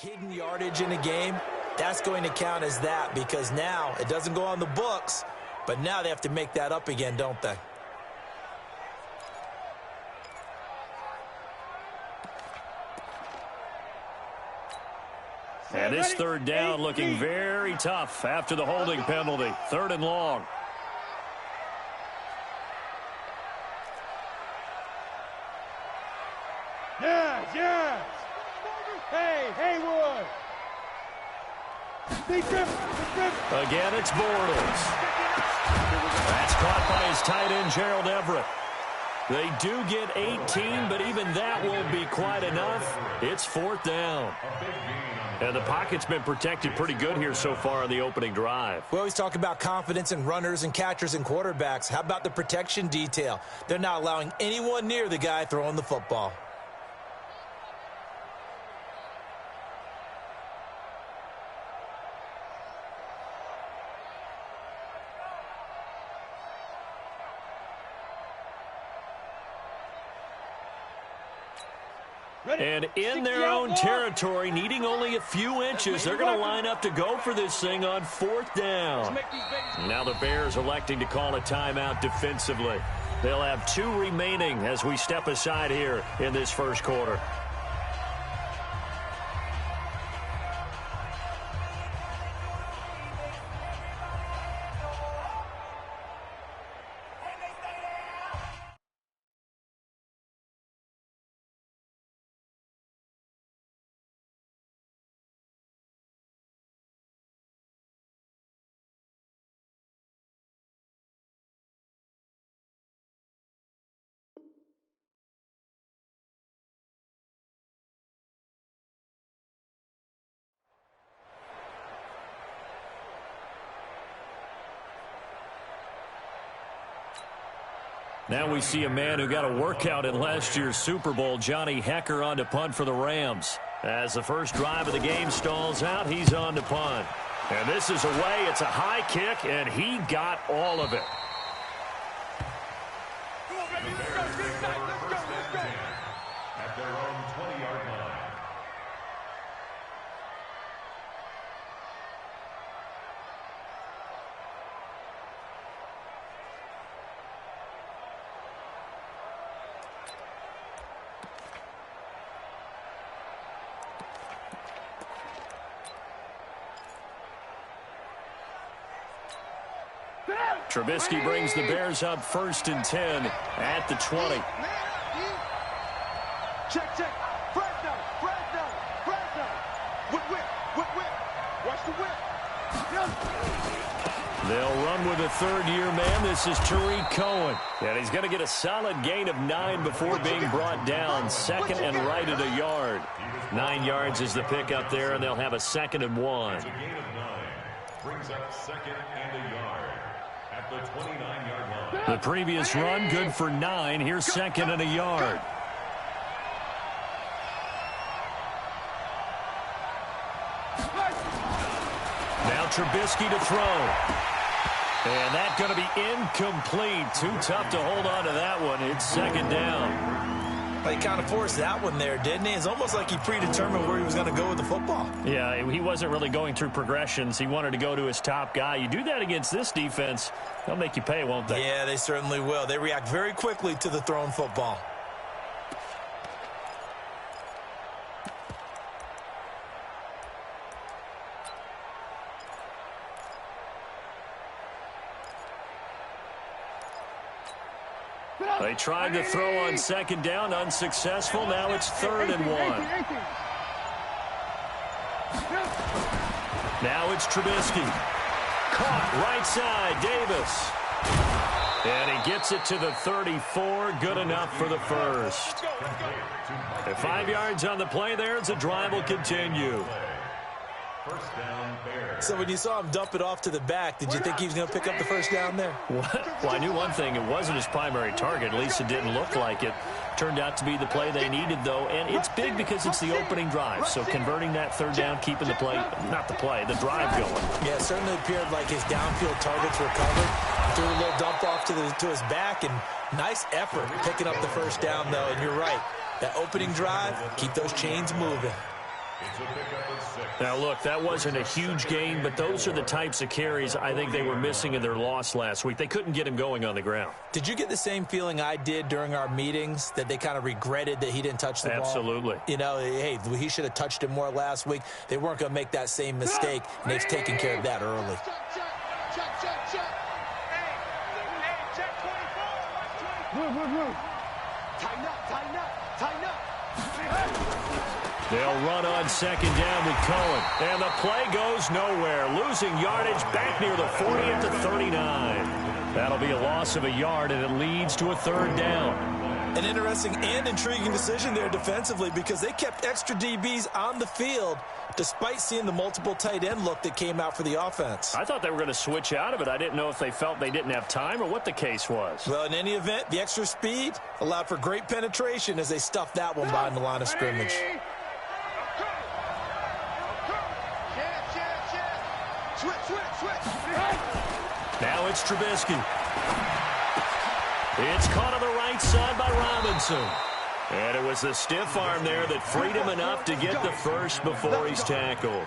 hidden yardage in a game, that's going to count as that because now it doesn't go on the books, but now they have to make that up again, don't they? And this third down looking very tough after the holding penalty. 3rd and long. Yes. Hey, Haywood. Again, it's Bortles. That's caught by his tight end, Gerald Everett. They do get 18, but even that won't be quite enough. It's 4th down. And the pocket's been protected pretty good here so far on the opening drive. We always talk about confidence in runners and catchers and quarterbacks. How about the protection detail? They're not allowing anyone near the guy throwing the football. And in their own territory, needing only a few inches, they're going to line up to go for this thing on 4th down. Now the Bears electing to call a timeout defensively. They'll have 2 remaining as we step aside here in this first quarter. Now we see a man who got a workout in last year's Super Bowl, Johnny Hekker, on to punt for the Rams. As the first drive of the game stalls out, he's on to punt. And this is away. It's a high kick, and he got all of it. At their own 20-yard line. Trubisky brings the Bears up 1st and 10 at the 20. Check. Fresno. Whip. Watch the whip. They'll run with a third-year man. This is Tariq Cohen. And he's going to get a solid gain of 9 before being brought down. 2nd and right at a yard. 9 yards is the pickup there, and they'll have a 2nd and 1. It's a gain of 9. Brings up 2nd and a yard. At the 29-yard line. The previous run, good for 9. Here's 2nd and a yard. Now Trubisky to throw. And that's going to be incomplete. Too tough to hold on to that one. It's 2nd down. He kind of forced that one there, didn't he? It's almost like he predetermined where he was going to go with the football. Yeah, he wasn't really going through progressions. He wanted to go to his top guy. You do that against this defense, they'll make you pay, won't they? Yeah, they certainly will. They react very quickly to the thrown football. They tried to throw on 2nd down, unsuccessful. Now it's 3rd and 1. Now it's Trubisky. Caught right side, Davis. And he gets it to the 34. Good enough for the first. At 5 yards on the play there, the drive will continue. First down, Bears. So when you saw him dump it off to the back, did you think he was going to pick up the first down there? Well, I knew one thing. It wasn't his primary target. At least it didn't look like it. Turned out to be the play they needed, though. And it's big because it's the opening drive. So converting that 3rd down, keeping the play, not the play, the drive going. Yeah, it certainly appeared like his downfield targets were covered. Threw a little dump off to his back, and nice effort picking up the first down, though. And you're right. That opening drive, keep those chains moving. It's a pickup of 6. Now, look, that wasn't a huge gain, but those are the types of carries I think they were missing in their loss last week. They couldn't get him going on the ground. Did you get the same feeling I did during our meetings, that they kind of regretted that he didn't touch the ball? Absolutely. You know, hey, he should have touched it more last week. They weren't going to make that same mistake, and they've taken care of that early. They'll run on second down with Cohen. And the play goes nowhere. Losing yardage back near the 40 at the 39. That'll be a loss of a yard, and it leads to a third down. An interesting and intriguing decision there defensively, because they kept extra DBs on the field despite seeing the multiple tight end look that came out for the offense. I thought they were going to switch out of it. I didn't know if they felt they didn't have time or what the case was. Well, in any event, the extra speed allowed for great penetration as they stuffed that one behind the line of scrimmage. Now it's Trubisky. It's caught on the right side by Robinson. And it was the stiff arm there that freed him enough to get the first before he's tackled.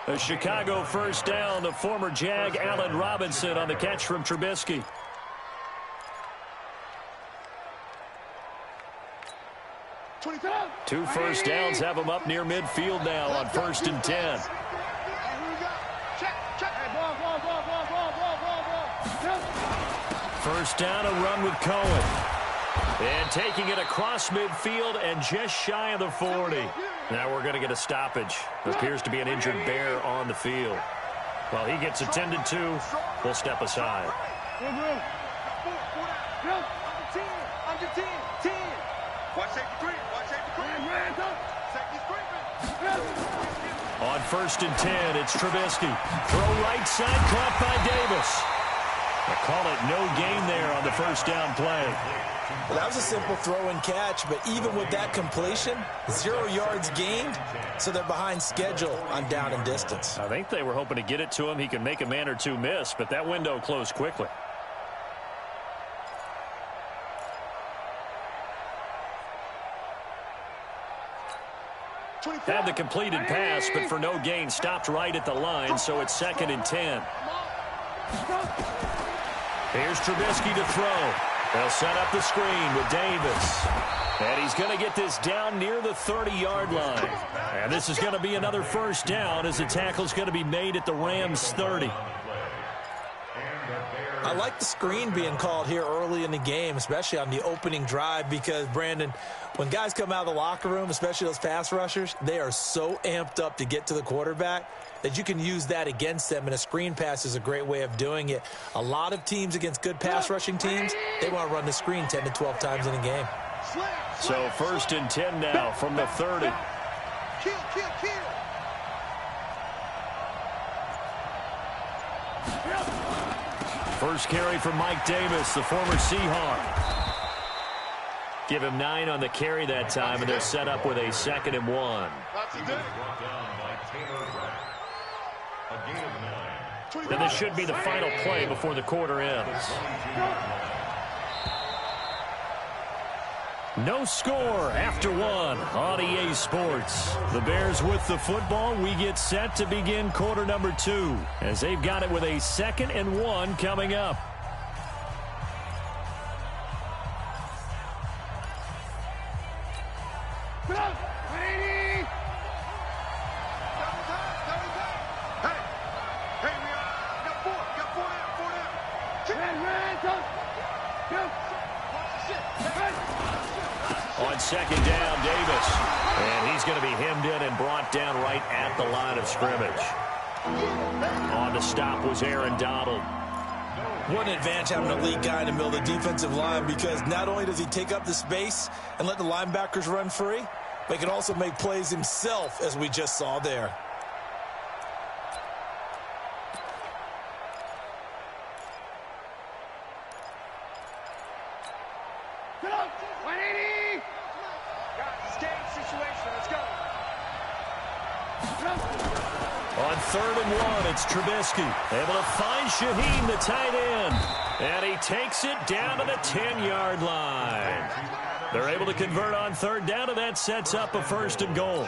A Chicago first down to former Jag Allen Robinson on the catch from Trubisky. Two first downs have him up near midfield now on 1st and 10. First down, a run with Cohen. And taking it across midfield and just shy of the 40. Now we're going to get a stoppage. Appears to be an injured Bear on the field. While he gets attended to, we'll step aside. On 1st and 10, it's Trubisky. Throw right side, caught by Davis. They call it no gain there on the first down play. Well, that was a simple throw and catch, but even with that completion, 0 yards gained, so they're behind schedule on down and distance. I think they were hoping to get it to him. He can make a man or two miss, but that window closed quickly. Had the completed pass, but for no gain, stopped right at the line, so it's 2nd and 10. Here's Trubisky to throw. They'll set up the screen with Davis. And he's going to get this down near the 30-yard line. And this is going to be another first down as the tackle's going to be made at the Rams' 30. I like the screen being called here early in the game, especially on the opening drive, because, Brandon, when guys come out of the locker room, especially those pass rushers, they are so amped up to get to the quarterback that you can use that against them, and a screen pass is a great way of doing it. A lot of teams against good pass rushing teams, they want to run the screen 10 to 12 times in a game. So 1st and 10 now from the 30. First carry from Mike Davis, the former Seahawk. Give him 9 on the carry that time, and they're set up with a 2nd and 1. And this should be the final play before the quarter ends. No score after 1 on EA Sports. The Bears with the football. We get set to begin quarter number 2 as they've got it with a 2nd and 1 coming up. On 2nd down, Davis. And he's going to be hemmed in and brought down right at the line of scrimmage. On the stop was Aaron Donald. What an advantage having a lead guy in the middle of the defensive line, because not only does he take up the space and let the linebackers run free, but he can also make plays himself, as we just saw there. On 3rd and 1, it's Trubisky. Able to find Shaheen, the tight end. And he takes it down to the 10-yard line. They're able to convert on 3rd down, and that sets up a 1st and goal.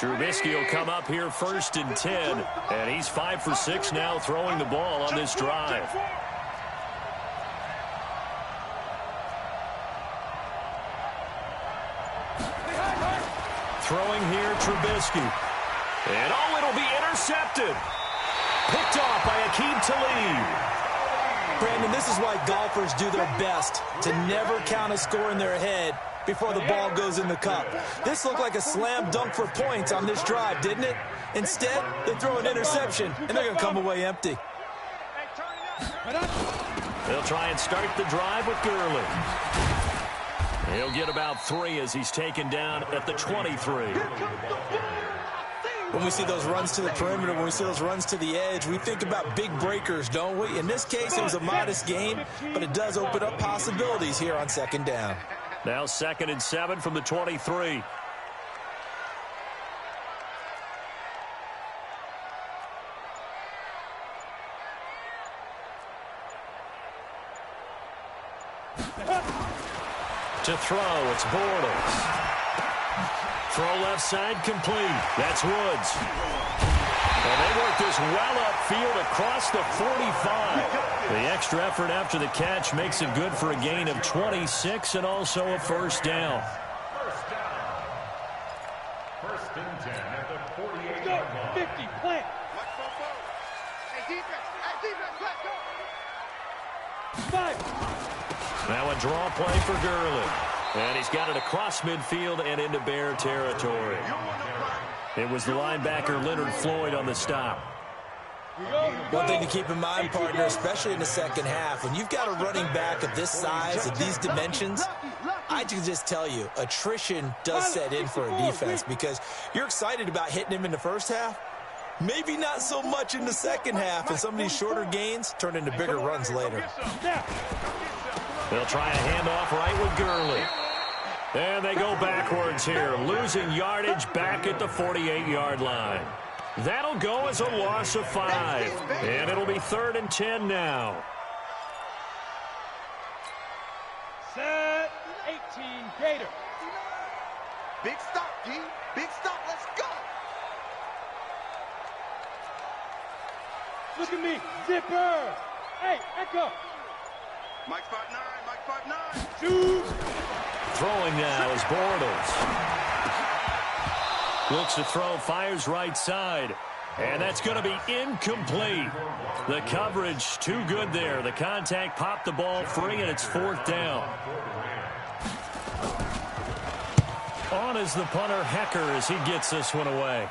Trubisky will come up here 1st and 10, and he's 5 for 6 now throwing the ball on this drive. Throwing here, Trubisky. And, oh, it'll be intercepted. Picked off by Aqib Talib. Brandon, this is why golfers do their best to never count a score in their head before the ball goes in the cup. This looked like a slam dunk for points on this drive, didn't it? Instead, they throw an interception, and they're going to come away empty. They'll try and start the drive with Gurley. He'll get about 3 as he's taken down at the 23. When we see those runs to the perimeter, when we see those runs to the edge, we think about big breakers, don't we? In this case, it was a modest gain, but it does open up possibilities here on 2nd down. Now 2nd and 7 from the 23. To throw, it's Bortles. Throw left side complete. That's Woods. And they work this well upfield across the 45. The extra effort after the catch makes it good for a gain of 26 and also a 1st down. 1st and 10 at the 48-yard line. 50, plant. Hey, defense, let's go. 5. Now a draw play for Gurley. And he's got it across midfield and into Bear territory. It was the linebacker Leonard Floyd on the stop. One thing to keep in mind, partner, especially in the 2nd half, when you've got a running back of this size, of these dimensions, I can just tell you, attrition does set in for a defense because you're excited about hitting him in the 1st half. Maybe not so much in the 2nd half, and some of these shorter gains turn into bigger runs later. They'll try a handoff right with Gurley. And they go backwards here, losing yardage back at the 48-yard line. That'll go as a loss of 5. And it'll be 3rd and 10 now. Set. 18, Gator. Big stop, G. Big stop. Let's go. Look at me. Zipper. Hey, Echo. Mike 5'9", Mike 5'9". Shoot. Throwing now is Bortles. Looks to throw, fires right side. And that's going to be incomplete. The coverage too good there. The contact popped the ball free, and it's 4th down. On is the punter, Hecker, as he gets this one away.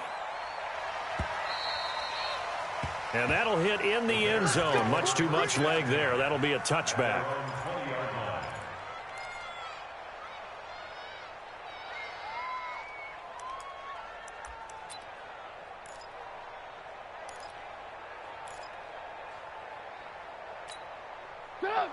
And that'll hit in the end zone. Much too much leg there. That'll be a touchback.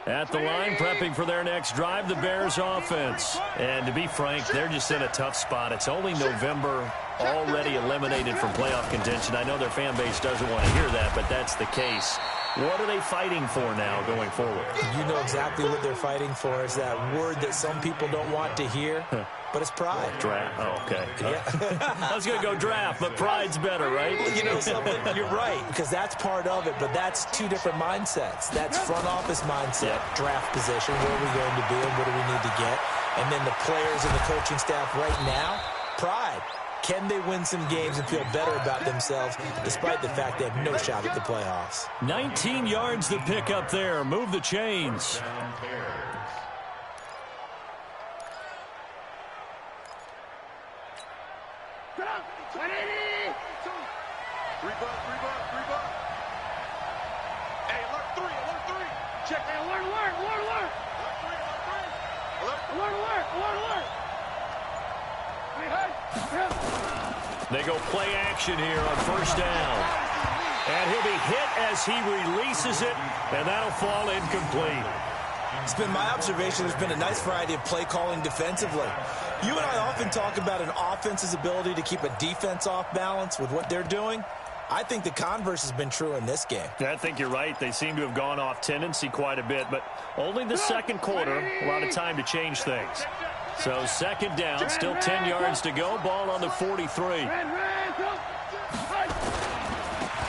At the line, prepping for their next drive, the Bears offense. And to be frank, they're just in a tough spot. It's only November, already eliminated from playoff contention. I know their fan base doesn't want to hear that, but that's the case. What are they fighting for now going forward? You know exactly what they're fighting for. Is that word that some people don't want to hear, but it's pride. Draft. Oh, okay. Yeah. I was going to go draft, but pride's better, right? You know something? You're right, because that's part of it, but that's two different mindsets. That's front office mindset, draft position, where are we going to be and what do we need to get? And then the players and the coaching staff right now, pride. Can they win some games and feel better about themselves despite the fact they have no shot at the playoffs? 19 yards to pick up there. Move the chains. Hey, alert 3, alert 3. Check. Hey, alert. Alert 3, alert 3. Alert. They go play action here on 1st down. And he'll be hit as he releases it, and that'll fall incomplete. It's been my observation there's been a nice variety of play calling defensively. You and I often talk about an offense's ability to keep a defense off balance with what they're doing. I think the converse has been true in this game. Yeah, I think you're right. They seem to have gone off tendency quite a bit, but only the 2nd quarter, a lot of time to change things. So 2nd down, still 10 yards to go, ball on the 43.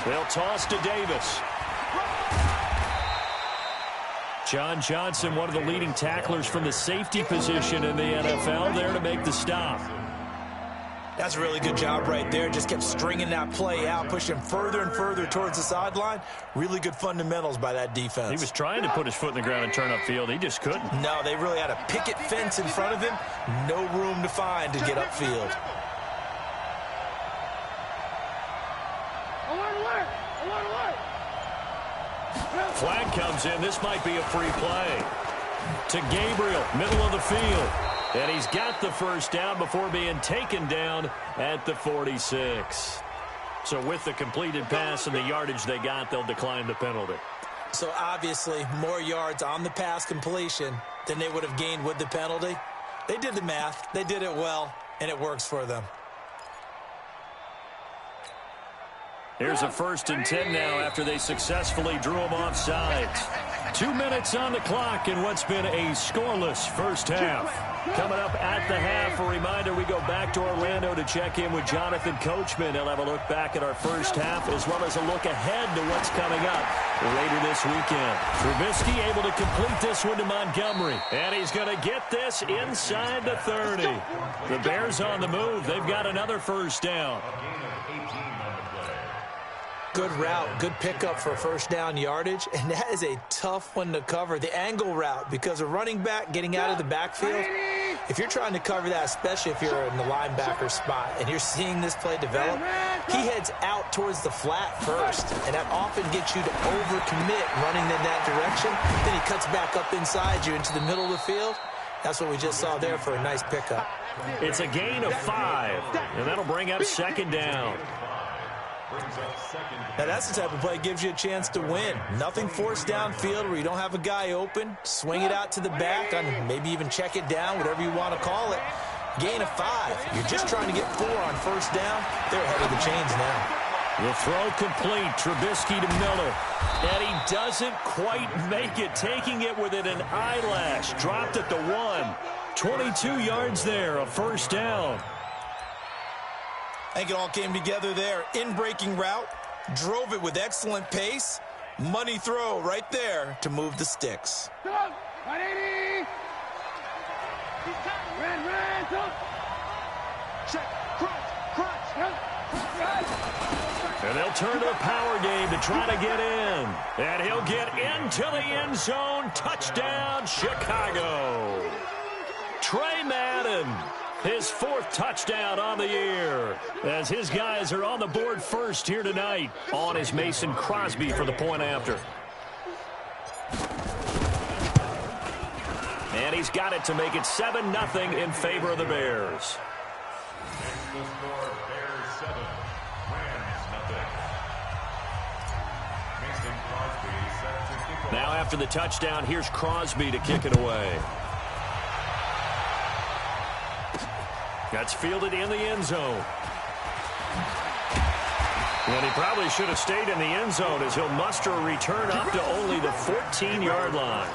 They'll toss to Davis. John Johnson, one of the leading tacklers from the safety position in the NFL, there to make the stop. That's a really good job right there. Just kept stringing that play out, pushing further and further towards the sideline. Really good fundamentals by that defense. He was trying to put his foot in the ground and turn upfield. He just couldn't. No, they really had a picket fence in front of him. No room to find to get upfield. Flag comes in. This might be a free play. To Gabriel, middle of the field. And he's got the first down before being taken down at the 46. So with the completed pass and the yardage they got, they'll decline the penalty. So obviously more yards on the pass completion than they would have gained with the penalty. They did the math. They did it well, and it works for them. Here's a 1st and 10 now after they successfully drew him off sides. 2 minutes on the clock in what's been a scoreless first half. Coming up at the half, a reminder, we go back to Orlando to check in with Jonathan Coachman. He'll have a look back at our first half as well as a look ahead to what's coming up later this weekend. Trubisky able to complete this one to Montgomery. And he's going to get this inside the 30. The Bears on the move. They've got another first down. Good route, good pickup for first down yardage, and that is a tough one to cover. The angle route, because a running back getting out of the backfield, if you're trying to cover that, especially if you're in the linebacker spot and you're seeing this play develop, he heads out towards the flat first, and that often gets you to overcommit running in that direction. Then he cuts back up inside you into the middle of the field. That's what we just saw there for a nice pickup. It's a gain of 5, and that'll bring up 2nd down. Now that's the type of play that gives you a chance to win. Nothing forced downfield where you don't have a guy open. Swing it out to the back, and maybe even check it down, whatever you want to call it. Gain of 5. You're just trying to get 4 on first down. They're ahead of the chains now. The throw complete. Trubisky to Miller. And he doesn't quite make it. Taking it within an eyelash. Dropped at the 1. 22 yards there. A first down. I think it all came together there. In-breaking route, drove it with excellent pace. Money throw right there to move the sticks. 180. Ran, Check, crunch. And they'll turn to a power game to try to get in. And he'll get into the end zone. Touchdown, Chicago. Trey Madden. His 4th touchdown on the year as his guys are on the board first here tonight. On is Mason Crosby for the point after. And he's got it to make it 7-0 in favor of the Bears. Now after the touchdown, here's Crosby to kick it away. That's fielded in the end zone. And he probably should have stayed in the end zone as he'll muster a return up to only the 14-yard line.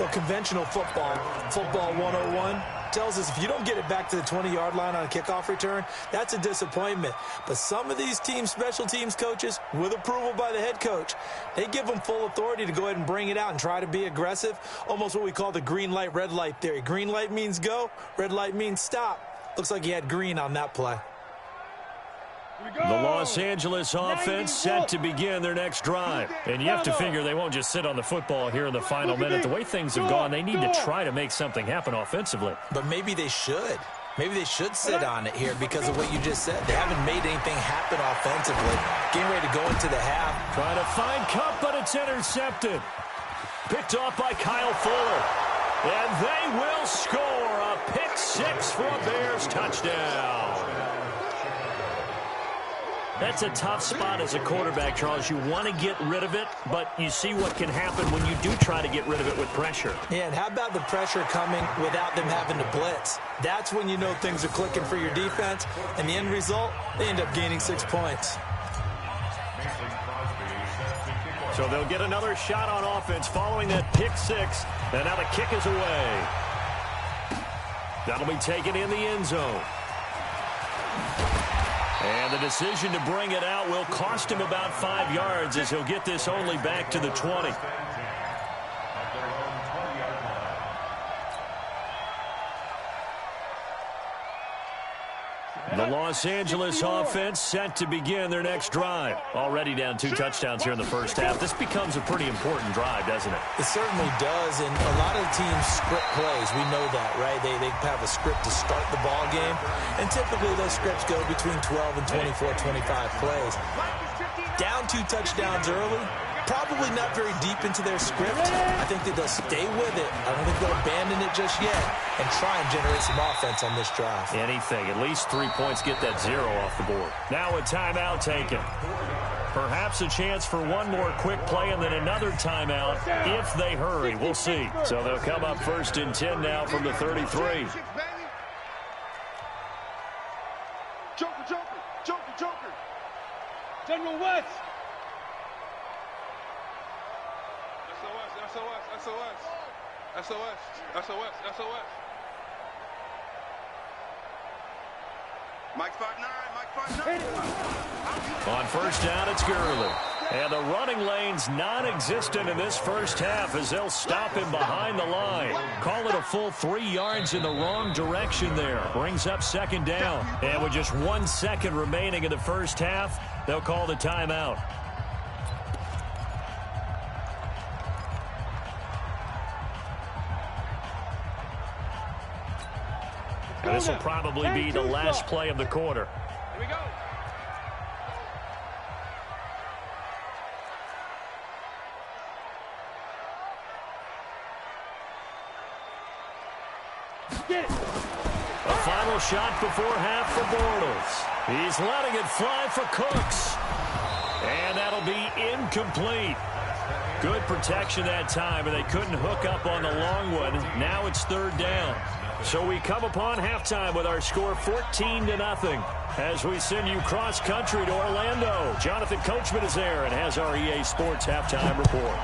Well, conventional football 101, tells us if you don't get it back to the 20-yard line on a kickoff return, that's a disappointment. But some of these special teams coaches, with approval by the head coach, they give them full authority to go ahead and bring it out and try to be aggressive, almost what we call the green light, red light theory. Green light means go, red light means stop. Looks like he had green on that play. The Los Angeles offense set to begin their next drive. And you have to figure they won't just sit on the football here in the final minute. The way things have gone, they need to try to make something happen offensively. But maybe they should. Maybe they should sit on it here because of what you just said. They haven't made anything happen offensively. Getting ready to go into the half. Trying to find Cup, but it's intercepted. Picked off by Kyle Fuller. And they will score a pick-6 for a Bears touchdown. That's a tough spot as a quarterback, Charles. You want to get rid of it, but you see what can happen when you do try to get rid of it with pressure. Yeah, and how about the pressure coming without them having to blitz? That's when you know things are clicking for your defense, and the end result, they end up gaining 6 points. So they'll get another shot on offense following that pick-6, and now the kick is away. That'll be taken in the end zone. And the decision to bring it out will cost him about 5 yards as he'll get this only back to the 20. The Los Angeles offense set to begin their next drive. Already down 2 touchdowns here in the first half. This becomes a pretty important drive, doesn't it? It certainly does, and a lot of teams script plays. We know that, right? They have a script to start the ball game, and typically those scripts go between 12 and 24, 25 plays. Down 2 touchdowns early, probably not very deep into their script. I think that they'll stay with it. I don't think they'll abandon it just yet and try and generate some offense on this drive. Anything. At least 3 points, get that 0 off the board. Now a timeout taken. Perhaps a chance for one more quick play and then another timeout if they hurry. We'll see. So they'll come up 1st and 10 now from the 33. Joker, Joker, Joker, Joker. General West. SOS, SOS, SOS, SOS, SOS. Mike 5'9", Mike 5'9". On 1st down, it's Gurley. And the running lane's non-existent in this first half as they'll stop him behind the line. Call it a full 3 yards in the wrong direction there. Brings up 2nd down. And with just 1 second remaining in the first half, they'll call the timeout. This will probably be the last play of the quarter. Here we go. Get it. A final shot before half for Bortles. He's letting it fly for Cooks. And that'll be incomplete. Good protection that time, and they couldn't hook up on the long one. Now it's 3rd down. So we come upon halftime with our score 14-0 as we send you cross-country to Orlando. Jonathan Coachman is there and has our EA Sports halftime report.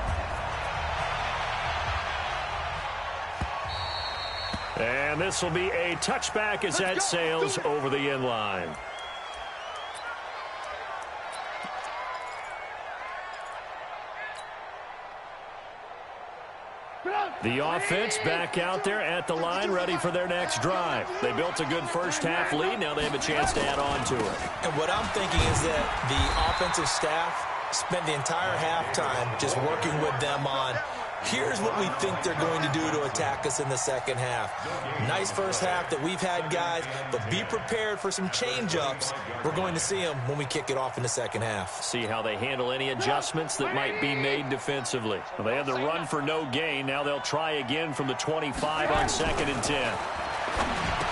And this will be a touchback as that sails over the inline. The offense back out there at the line, ready for their next drive. They built a good first half lead. Now they have a chance to add on to it. And what I'm thinking is that the offensive staff spent the entire halftime just working with them on, here's what we think they're going to do to attack us in the second half. Nice first half that we've had, guys, but be prepared for some change-ups. We're going to see them when we kick it off in the second half. See how they handle any adjustments that might be made defensively. Well, they had the run for no gain. Now they'll try again from the 25 on 2nd and 10.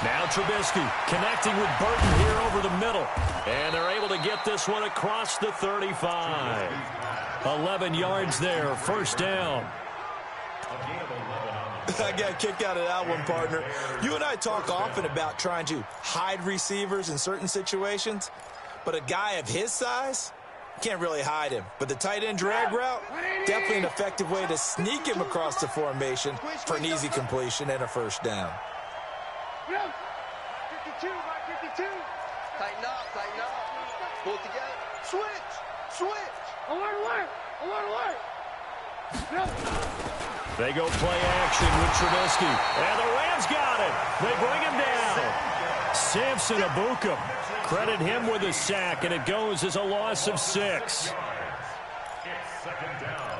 Now Trubisky connecting with Burton here over the middle. And they're able to get this one across the 35. 11 yards there, 1st down. I got a kick out of that one, partner. You and I talk often about trying to hide receivers in certain situations, but a guy of his size can't really hide him. But the tight end drag route, definitely an effective way to sneak him across the formation for an easy completion and a 1st down. 52, Mike 52. Tighten up, tighten up. Pull it together. Switch, switch. Alert, alert, alert, alert. They go play action with Trubisky. And the Rams got it. They bring him down. Samson Abuka. Credit him with a sack, and it goes as a loss of 6. It's 2nd down.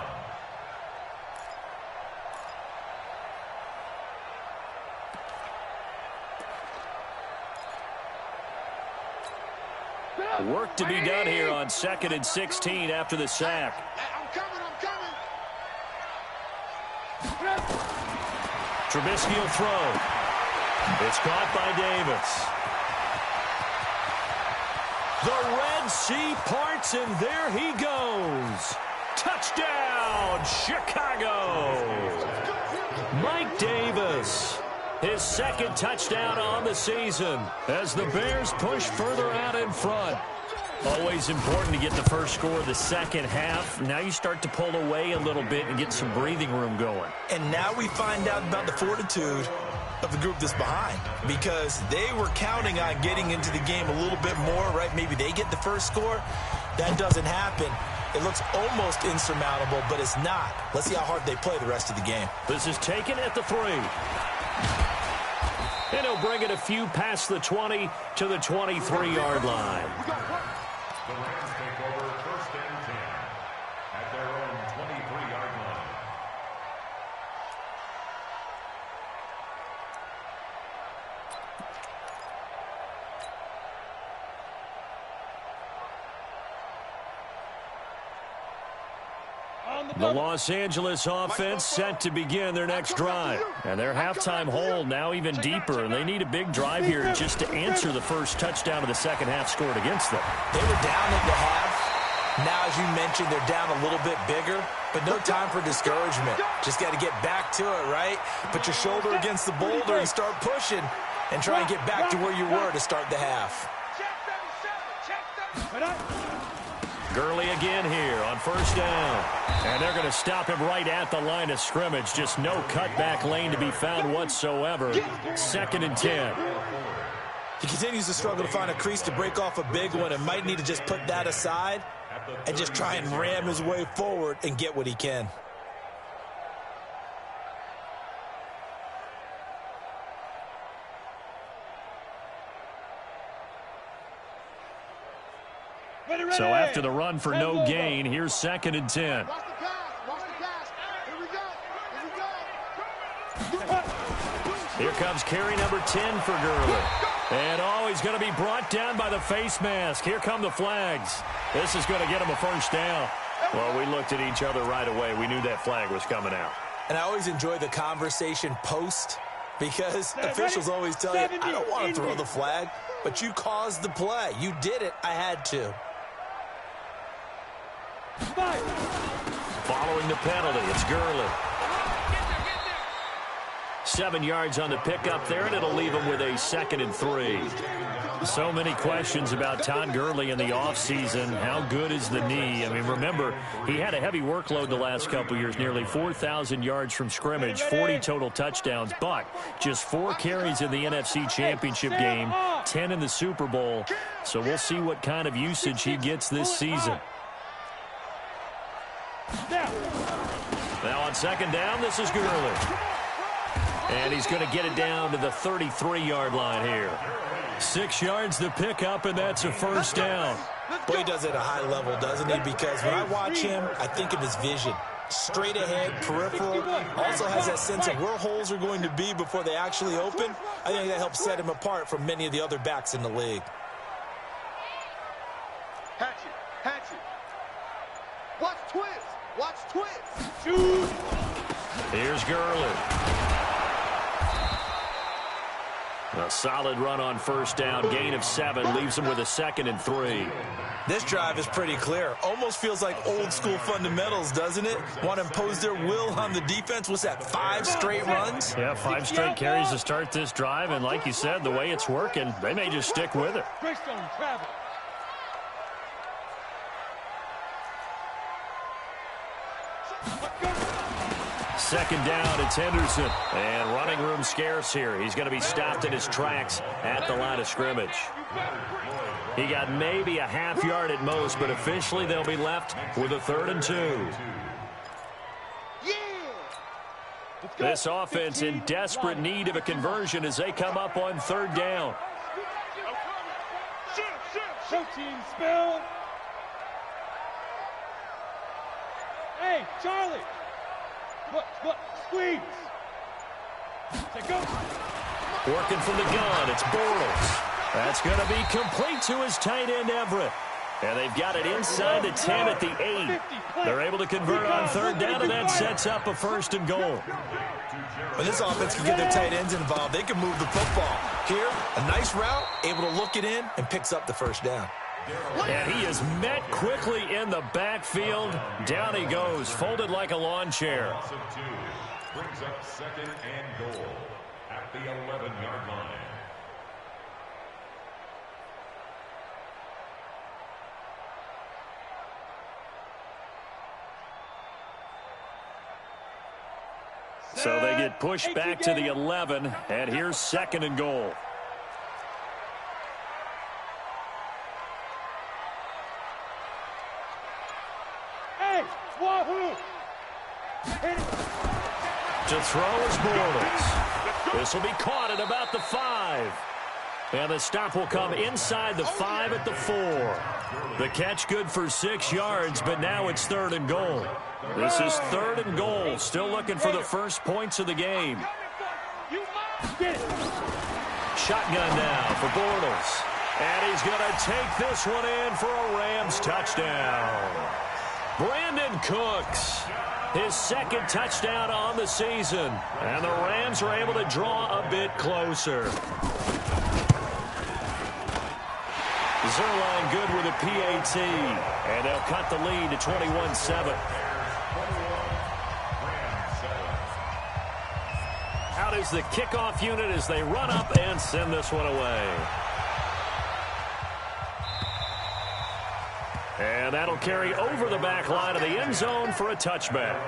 Work to be done here on 2nd and 16 after the sack. I'm coming, I'm coming. Trubisky will throw. It's caught by Davis. The Red Sea parts, and there he goes. Touchdown, Chicago. Mike Davis. His 2nd touchdown on the season as the Bears push further out in front. Always important to get the first score of the second half. Now you start to pull away a little bit and get some breathing room going. And now we find out about the fortitude of the group that's behind because they were counting on getting into the game a little bit more, right? Maybe they get the first score. That doesn't happen. It looks almost insurmountable, but it's not. Let's see how hard they play the rest of the game. This is taken at the 3. And he'll bring it a few past the 20 to the 23-yard line. The Rams take over 1st and 10 at their own 23-yard line. The Los Angeles offense set to begin their next drive. And their halftime hole now even deeper. And they need a big drive here just to answer the first touchdown of the second half scored against them. They were down at the half. Now, as you mentioned, they're down a little bit bigger. But no time for discouragement. Just got to get back to it, right? Put your shoulder against the boulder and start pushing. And try and get back to where you were to start the half. Gurley again here on 1st down. And they're going to stop him right at the line of scrimmage. Just no cutback lane to be found whatsoever. 2nd and 10. He continues to struggle to find a crease to break off a big one and might need to just put that aside and just try and ram his way forward and get what he can. So after the run for no gain, here's 2nd and 10. Watch the pass. Watch the pass. Here we go. Here we go. Here comes carry number 10 for Gurley. And oh, he's going to be brought down by the face mask. Here come the flags. This is going to get him a 1st down. Well, we looked at each other right away. We knew that flag was coming out. And I always enjoy the conversation post because officials always tell you, I don't want to throw the flag, but you caused the play. You did it. I had to. Following the penalty, it's Gurley. 7 yards on the pickup there, and it'll leave him with a 2nd and 3. So many questions about Todd Gurley in the offseason. How good is the knee? I mean, remember, he had a heavy workload the last couple years, nearly 4,000 yards from scrimmage, 40 total touchdowns, but just 4 carries in the NFC Championship game, 10 in the Super Bowl. So we'll see what kind of usage he gets this season. Now on 2nd down, this is Gurley. And he's going to get it down to the 33-yard line here. 6 yards to pick up, and that's a 1st down. Boy, he does it at a high level, doesn't he? Because when I watch him, I think of his vision. Straight ahead, peripheral. Also has that sense of where holes are going to be before they actually open. I think that helps set him apart from many of the other backs in the league. Hatchet. Hatchet. Watch twist. Watch twist. Shoot. Here's Gurley. A solid run on 1st down. Gain of 7 leaves him with a 2nd and 3. This drive is pretty clear. Almost feels like old school fundamentals, doesn't it? Want to impose their will on the defense. What's that, 5 straight runs? Yeah, 5 straight carries to start this drive. And like you said, the way it's working, they may just stick with it. Travel. 2nd down, it's Henderson. And running room scarce here. He's going to be stopped in his tracks at the line of scrimmage. He got maybe a half yard at most, but officially they'll be left with a 3rd and 2. This offense in desperate need of a conversion as they come up on 3rd down. Show team spill. Hey, Charlie. Look, squeeze. Go. Working from the gun, it's Bortles. That's going to be complete to his tight end, Everett. And they've got it inside the 10 at the 8. They're able to convert on 3rd down, and that sets up a 1st and goal. When this offense can get their tight ends involved, they can move the football. Here, a nice route, able to look it in, and picks up the 1st down. And he is met quickly in the backfield. Down he goes, folded like a lawn chair. Brings up 2nd and goal at the 11-yard line. So they get pushed back to the 11, and here's 2nd and goal. Hey, wahoo! To throw is Bortles. This will be caught at about the 5. And the stop will come inside the 5 at the 4. The catch good for 6 yards, but now it's 3rd and goal. This is 3rd and goal. Still looking for the first points of the game. Shotgun now for Bortles. And he's going to take this one in for a Rams touchdown. Brandon Cooks, his 2nd touchdown on the season. And the Rams are able to draw a bit closer. Zerline good with a PAT. And they'll cut the lead to 21-7. Out is the kickoff unit as they run up and send this one away. And that'll carry over the back line of the end zone for a touchback.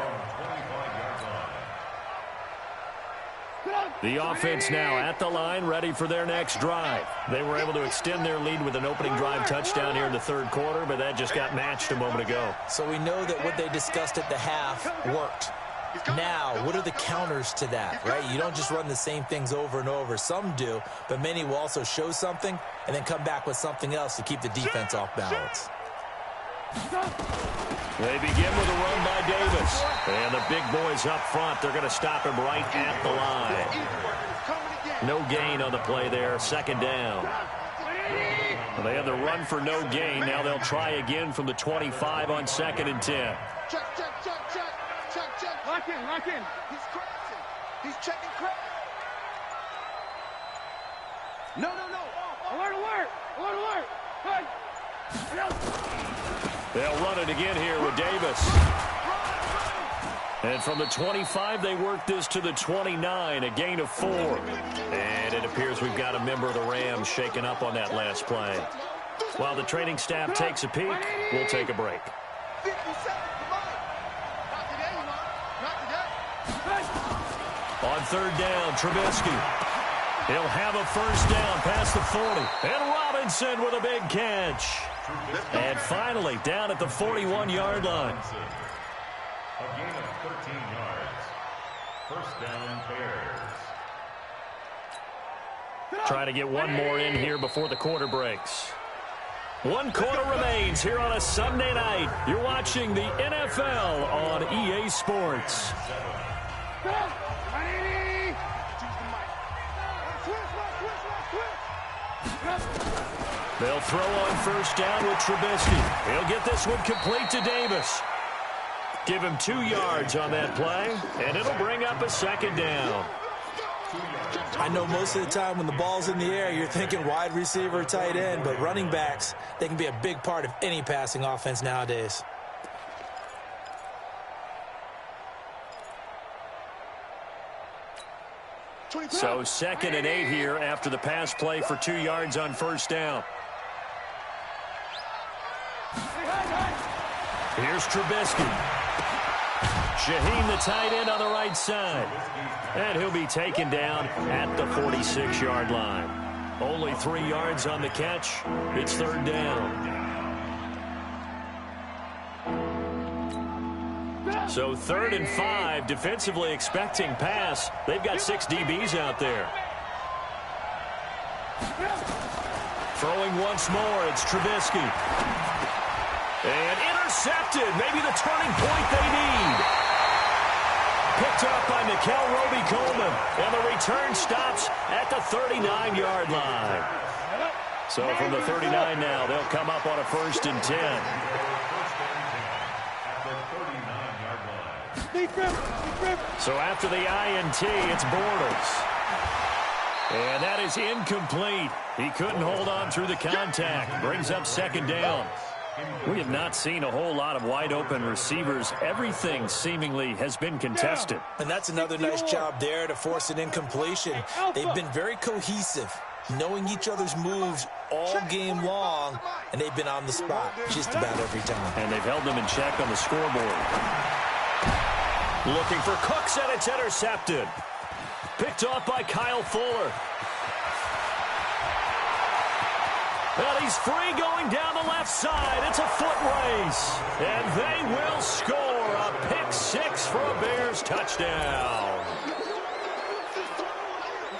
The offense now at the line, ready for their next drive. They were able to extend their lead with an opening drive touchdown here in the 3rd quarter, but that just got matched a moment ago. So we know that what they discussed at the half worked. Now, what are the counters to that, right? You don't just run the same things over and over. Some do, but many will also show something and then come back with something else to keep the defense off balance. They begin with a run by Davis. And the big boys up front, they're going to stop him right at the line. No gain on the play there, 2nd down. Well, they had the run for no gain. Now they'll try again from the 25 on 2nd and 10. Check. Lock in. He's crossing. He's checking crack. No. Alert. Hey. They'll run it again here with Davis. And from the 25, they work this to the 29, a gain of 4. And it appears we've got a member of the Rams shaken up on that last play. While the training staff takes a peek, we'll take a break. 50 seconds, come on. On 3rd down, Trubisky. He'll have a first down past the 40. And Robinson with a big catch. And finally, down at the 41-yard line. A gain of 13 yards. First down, Bears. Trying to get one more in here before the quarter breaks. 1 quarter remains here on a Sunday night. You're watching the NFL on EA Sports. They'll throw on first down with Trubisky. He'll get this one complete to Davis. Give him 2 yards on that play, and it'll bring up a 2nd down. I know most of the time when the ball's in the air, you're thinking wide receiver, tight end, but running backs, they can be a big part of any passing offense nowadays. So 2nd and 8 here after the pass play for 2 yards on first down. Here's Trubisky. Shaheen, the tight end, on the right side. And he'll be taken down at the 46-yard line. Only 3 yards on the catch. It's 3rd down. So 3rd and 5, defensively expecting pass. They've got 6 DBs out there. Throwing once more, it's Trubisky. And intercepted, maybe the turning point they need. Picked up by Nikel Roby-Coleman, and the return stops at the 39-yard line. So from the 39 now, they'll come up on a 1st and 10. So after the INT, it's Bortles. And that is incomplete. He couldn't hold on through the contact. Brings up 2nd down. We have not seen a whole lot of wide-open receivers. Everything seemingly has been contested. And that's another nice job there to force an incompletion. They've been very cohesive, knowing each other's moves all game long, and they've been on the spot just about every time. And they've held them in check on the scoreboard. Looking for Cooks, and it's intercepted. Picked off by Kyle Fuller. And he's free going down the left side. It's a foot race. And they will score a pick six for a Bears touchdown.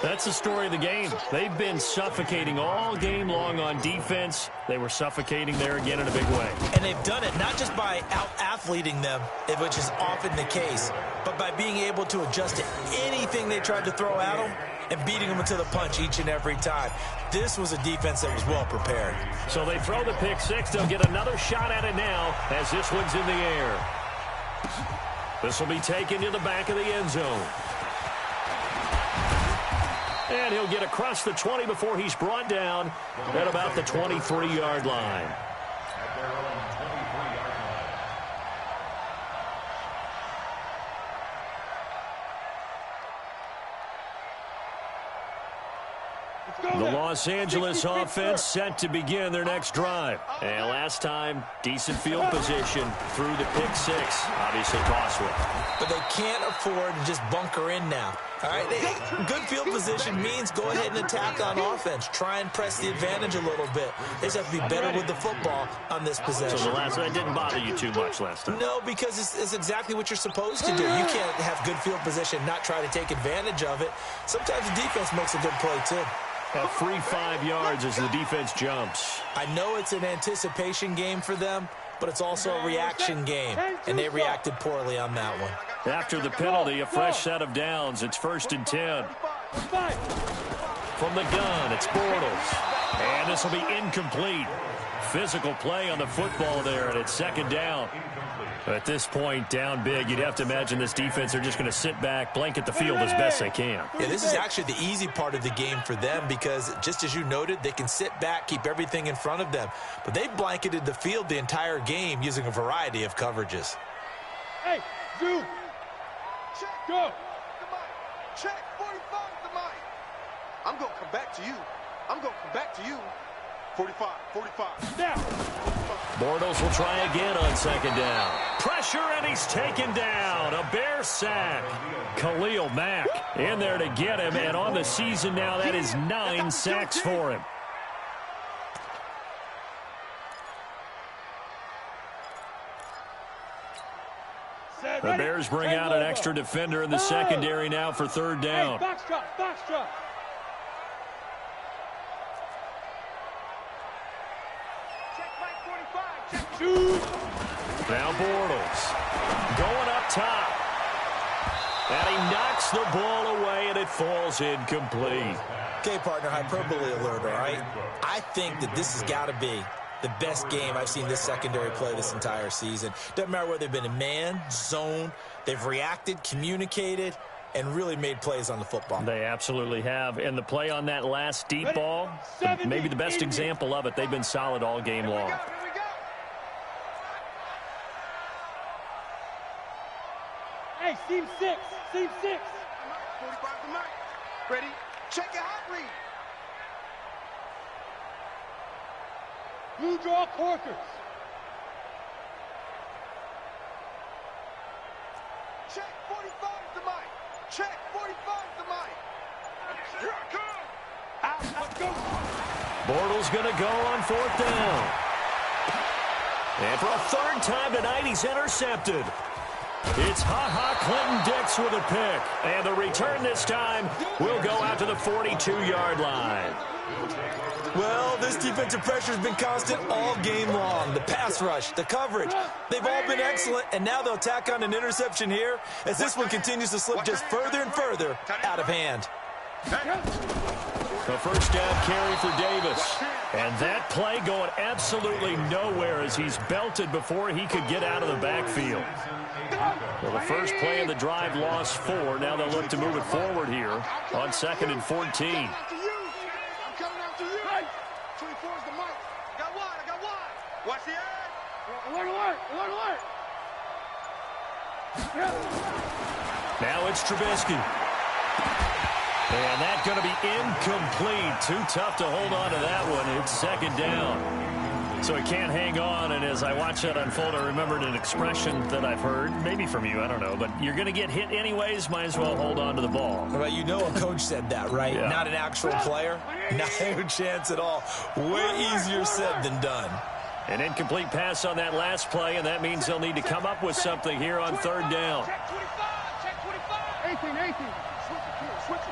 That's the story of the game. They've been suffocating all game long on defense. They were suffocating there again in a big way. And they've done it not just by out-athleting them, which is often the case, but by being able to adjust to anything they tried to throw at them and beating them into the punch each and every time. This was a defense that was well prepared. So they throw the pick six. They'll get another shot at it now as this one's in the air. This will be taken to the back of the end zone. And he'll get across the 20 before he's brought down at about the 23-yard line. At their own 23-yard line. The Los Angeles offense set to begin their next drive. And last time, decent field position through the pick six. Obviously costly. But they can't afford to just bunker in now. All right, good field position means go ahead and attack on offense. Try and press the advantage a little bit. They just have to be better with the football on this possession. So that didn't bother you too much last time? No, because it's exactly what you're supposed to do. You can't have good field position, not try to take advantage of it. Sometimes the defense makes a good play, too. A free 5 yards as the defense jumps. I know it's an anticipation game for them, but it's also a reaction game, and they reacted poorly on that one. After the penalty, a fresh set of downs. It's 1st and 10. From the gun, it's Bortles. And this will be incomplete. Physical play on the football there, and it's 2nd down. At this point, down big, you'd have to imagine this defense are just going to sit back, blanket the field as best they can. Yeah, this is actually the easy part of the game for them because, just as you noted, they can sit back, keep everything in front of them. But they blanketed the field the entire game using a variety of coverages. Hey, zoom. Check. Go. Check. 45 to Mike. I'm going to come back to you. 45. Now. Bortles will try again on 2nd down. Pressure, and he's taken down. A Bear sack. Khalil Mack in there to get him, and on the season now, that is 9 sacks for him. The Bears bring out an extra defender in the secondary now for 3rd down. Hey, box drop. Now Bortles going up top. And he knocks the ball away, and it falls incomplete. Okay, partner, hyperbole alert, all right? I think that this has got to be the best game I've seen this secondary play this entire season. Doesn't matter whether they've been in man, zone, they've reacted, communicated, and really made plays on the football. They absolutely have. And the play on that last deep ball, maybe the best example of it. They've been solid all game long. Hey, seam 6. 45 to Mike. Ready? Check your hot read. Blue draw Corkers. Check 45 to Mike. Check 45 to Mike. Here I come. Out. Let's go. Bortles going to go on 4th down. And for a 3rd time tonight, he's intercepted. It's Clinton-Dix with a pick. And the return this time will go out to the 42-yard line. Well, this defensive pressure has been constant all game long. The pass rush, the coverage, they've all been excellent, and now they'll tack on an interception here as this one continues to slip just further and further out of hand. The 1st down carry for Davis. And that play going absolutely nowhere as he's belted before he could get out of the backfield. Well, the first play of the drive lost 4. Now they'll look to move it forward here on 2nd and 14. I'm coming after you. 24's the Mike. I got wide. Watch the edge. Alert. Now it's Trubisky. And that's going to be incomplete. Too tough to hold on to that one. It's 2nd down. So he can't hang on, and as I watch that unfold, I remembered an expression that I've heard, maybe from you, I don't know, but you're going to get hit anyways, might as well hold on to the ball. Well, you know a coach said that, right? Yeah. Not an actual player. Not a chance at all. Way easier said than done. An incomplete pass on that last play, and that means they'll need to come up with something here on third down. Check 25. Check 25. 18. Switch it.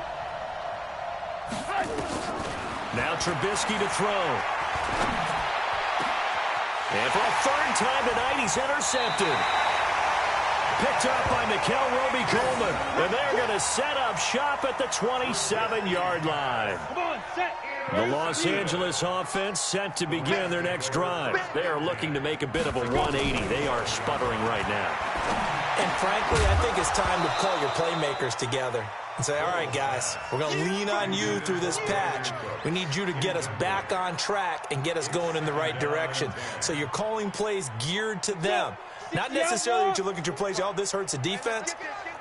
Now Trubisky to throw. And for a third time tonight, he's intercepted. Picked up by Mikel Roby-Coleman. And they're going to set up shop at the 27-yard line. Come on, set. The Los Angeles offense set to begin their next drive. They are looking to make a bit of a 180. They are sputtering right now. And frankly, I think it's time to call your playmakers together and say, all right, guys, we're going to lean on you through this patch. We need you to get us back on track and get us going in the right direction. So you're calling plays geared to them. Not necessarily that you look at your plays, oh, this hurts the defense.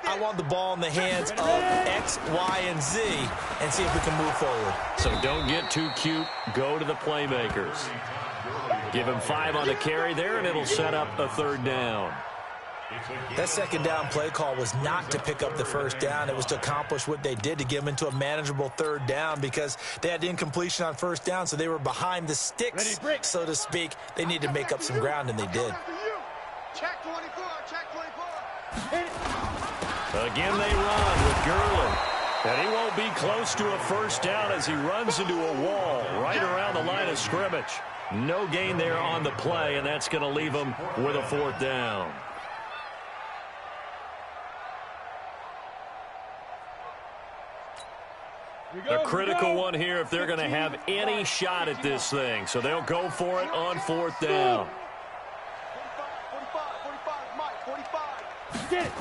I want the ball in the hands of X, Y, and Z and see if we can move forward. So don't get too cute. Go to the playmakers. Give him 5 on the carry there, and it'll set up a third down. That second down play call was not to pick up the first down. It was to accomplish what they did, to get them into a manageable third down, because they had incompletion on first down, so they were behind the sticks, so to speak. They needed to make up some ground, and they did. Check 24. Check 24. Again, they run with Gurley. And he won't be close to a first down as he runs into a wall right around the line of scrimmage. No gain there on the play, and that's going to leave him with a fourth down. A critical one here if they're going to have any shot at this thing. So they'll go for it on fourth down. 45, Mike, 45. Get it.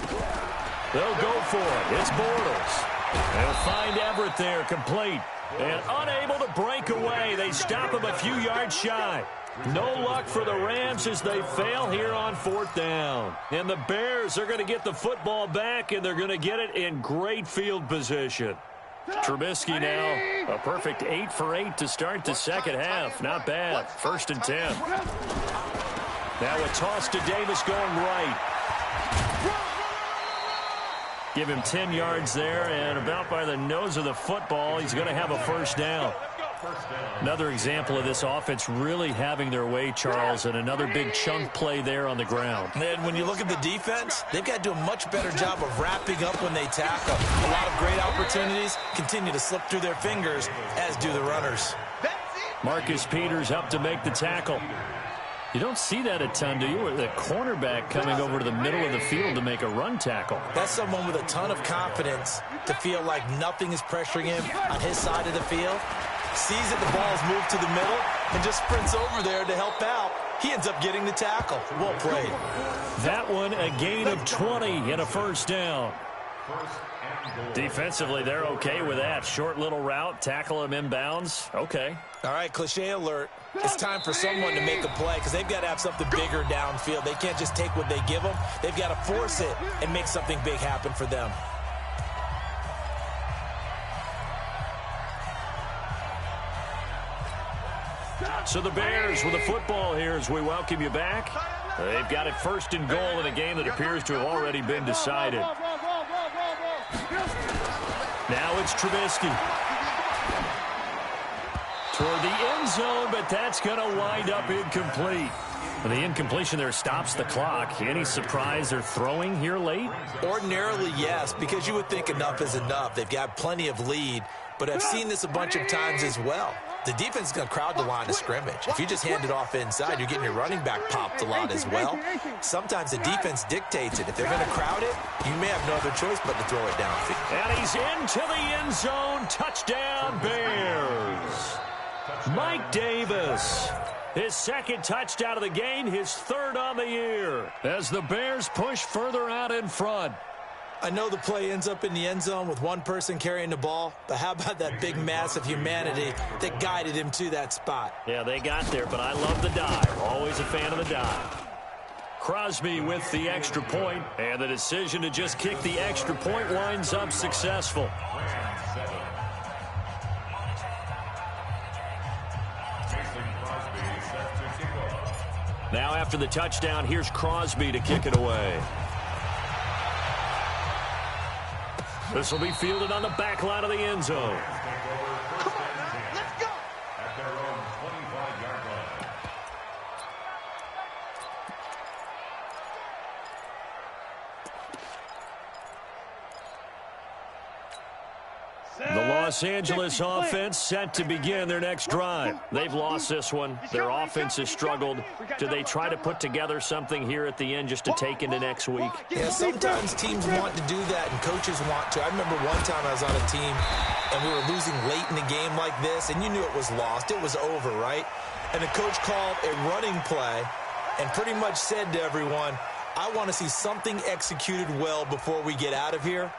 They'll go for it. It's Bortles. They'll find Everett there, complete. And unable to break away. They stop him a few yards shy. No luck for the Rams as they fail here on fourth down. And the Bears are going to get the football back, and they're going to get it in great field position. Trubisky now, a perfect 8 for 8 to start the second half. Not bad. 1st and 10. Now a toss to Davis going right. Give him 10 yards there, and about by the nose of the football, he's going to have a first down. Another example of this offense really having their way, Charles, and another big chunk play there on the ground. And when you look at the defense, they've got to do a much better job of wrapping up when they tackle. A lot of great opportunities continue to slip through their fingers, as do the runners. Marcus Peters up to make the tackle. You don't see that a ton, do you? With the cornerback coming over to the middle of the field to make a run tackle. That's someone with a ton of confidence to feel like nothing is pressuring him on his side of the field. Sees that the ball's moved to the middle and just sprints over there to help out. He ends up getting the tackle. Well played. That one, a gain of 20 and a first down. Defensively, they're okay with that. Short little route, tackle him inbounds. Okay. All right, cliche alert. It's time for someone to make a play because they've got to have something bigger downfield. They can't just take what they give them. They've got to force it and make something big happen for them. So the Bears with the football here as we welcome you back. They've got it 1st and goal in a game that appears to have already been decided. Now it's Trubisky. Toward the end zone, but that's going to wind up incomplete. And the incompletion there stops the clock. Any surprise they're throwing here late? Ordinarily, yes, because you would think enough is enough. They've got plenty of lead, but I've seen this a bunch of times as well. The defense is going to crowd the line of scrimmage. If you just hand it off inside, you're getting your running back popped a lot as well. Sometimes the defense dictates it. If they're going to crowd it, you may have no other choice but to throw it downfield. And he's into the end zone. Touchdown, Bears. Mike Davis. His 2nd touchdown of the game, his 3rd on the year. As the Bears push further out in front. I know the play ends up in the end zone with one person carrying the ball, but how about that big mass of humanity that guided him to that spot? Yeah, they got there, but I love the dive. Always a fan of the dive. Crosby with the extra point, and the decision to just kick the extra point winds up successful. Now after the touchdown, here's Crosby to kick it away. This will be fielded on the back line of the end zone. Come on, man. Let's go. At their own 25-yard line. The Los Angeles offense set to begin their next drive. They've lost this one. Their offense has struggled. Do they try to put together something here at the end just to take into next week? Yeah, sometimes teams want to do that and coaches want to. I remember one time I was on a team and we were losing late in the game like this, and you knew it was lost. It was over, right? And the coach called a running play and pretty much said to everyone, I want to see something executed well before we get out of here.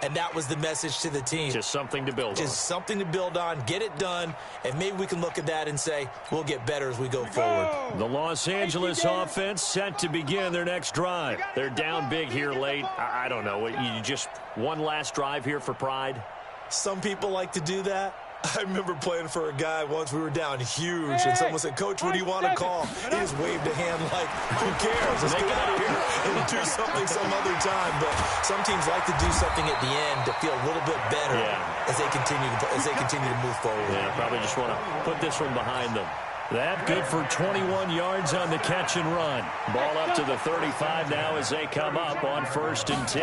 And that was the message to the team. Just something to build on. Just something to build on, get it done, and maybe we can look at that and say, we'll get better as we go forward. The Los Angeles offense set to begin their next drive. They're down big here late. I don't know. You just one last drive here for pride? Some people like to do that. I remember playing for a guy once. We were down huge, and someone said, Coach, what do you want to call? He just waved a hand like, who cares? Let's get out of here and do something some other time. But some teams like to do something at the end to feel a little bit better as they continue to move forward. Yeah, probably just want to put this one behind them. That good for 21 yards on the catch and run. Ball up to the 35 now as they come up on 1st and 10.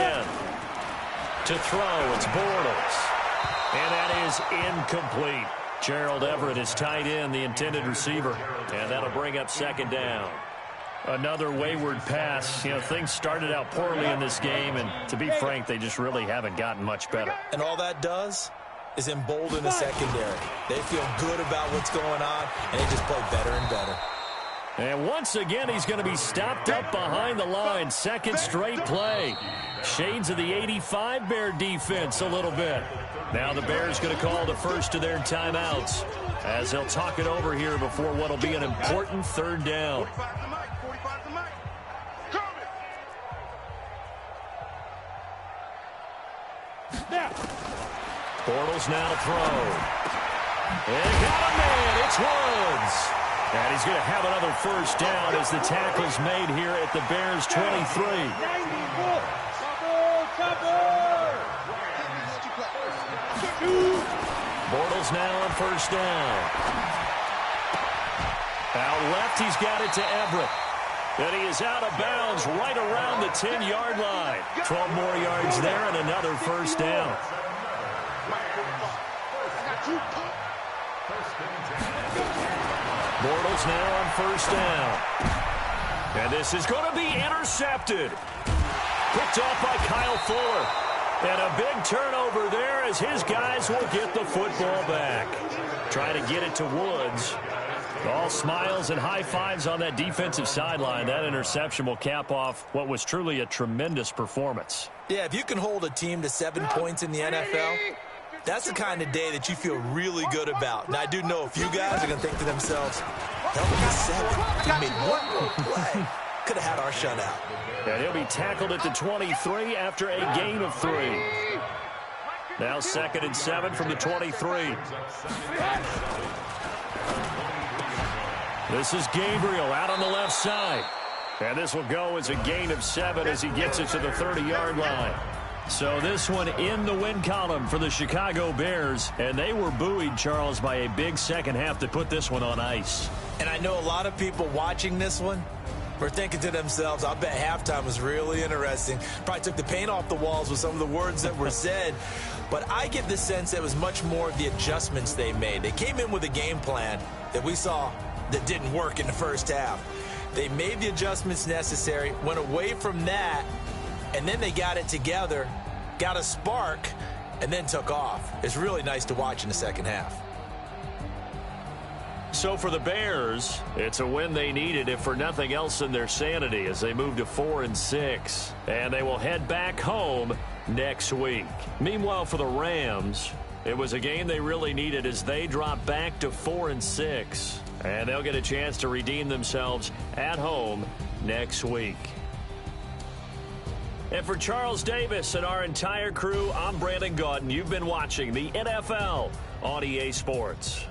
To throw, it's Bortles. And that is incomplete. Gerald Everett is tight end, the intended receiver. And that'll bring up 2nd down. Another wayward pass. You know, things started out poorly in this game, and to be frank, they just really haven't gotten much better. And all that does is embolden the secondary. They feel good about what's going on, and they just play better and better. And once again, he's going to be stopped up behind the line. 2nd straight play. Shades of the 85 Bear defense a little bit. Now the Bears going to call the first of their timeouts as they'll talk it over here before what will be an important 3rd down. 45 to Mike. 45 to Mike. Coming. Now. Bortles now to throw. And got a man. It's Woods. And he's going to have another 1st down as the tackle's made here at the Bears 23. 94. Chopper. Bortles now on 1st down. Out left, he's got it to Everett. And he is out of bounds right around the 10-yard line. 12 more yards there and another 1st down. Bortles now on 1st down. And this is going to be intercepted. Picked off by Kyle Fuller. And a big turnover there as his guys will get the football back. Trying to get it to Woods. All smiles and high fives on that defensive sideline. That interception will cap off what was truly a tremendous performance. Yeah, if you can hold a team to 7 points in the NFL, that's the kind of day that you feel really good about. Now, I do know a few guys are going to think to themselves, hell, we got 7. We made one more play. Could have had our shutout. And he'll be tackled at the 23 after a gain of 3. Now 2nd and 7 from the 23. This is Gabriel out on the left side. And this will go as a gain of 7 as he gets it to the 30-yard line. So this one in the win column for the Chicago Bears. And they were buoyed, Charles, by a big second half that put this one on ice. And I know a lot of people watching this one were thinking to themselves, I bet halftime was really interesting. Probably took the paint off the walls with some of the words that were said. But I get the sense that it was much more of the adjustments they made. They came in with a game plan that we saw that didn't work in the first half. They made the adjustments necessary, went away from that, and then they got it together, got a spark, and then took off. It's really nice to watch in the second half. So for the Bears, it's a win they needed, if for nothing else, in their sanity as they move to 4-6. And they will head back home next week. Meanwhile, for the Rams, it was a game they really needed as they drop back to 4-6. And they'll get a chance to redeem themselves at home next week. And for Charles Davis and our entire crew, I'm Brandon Gaudin. You've been watching the NFL on EA Sports.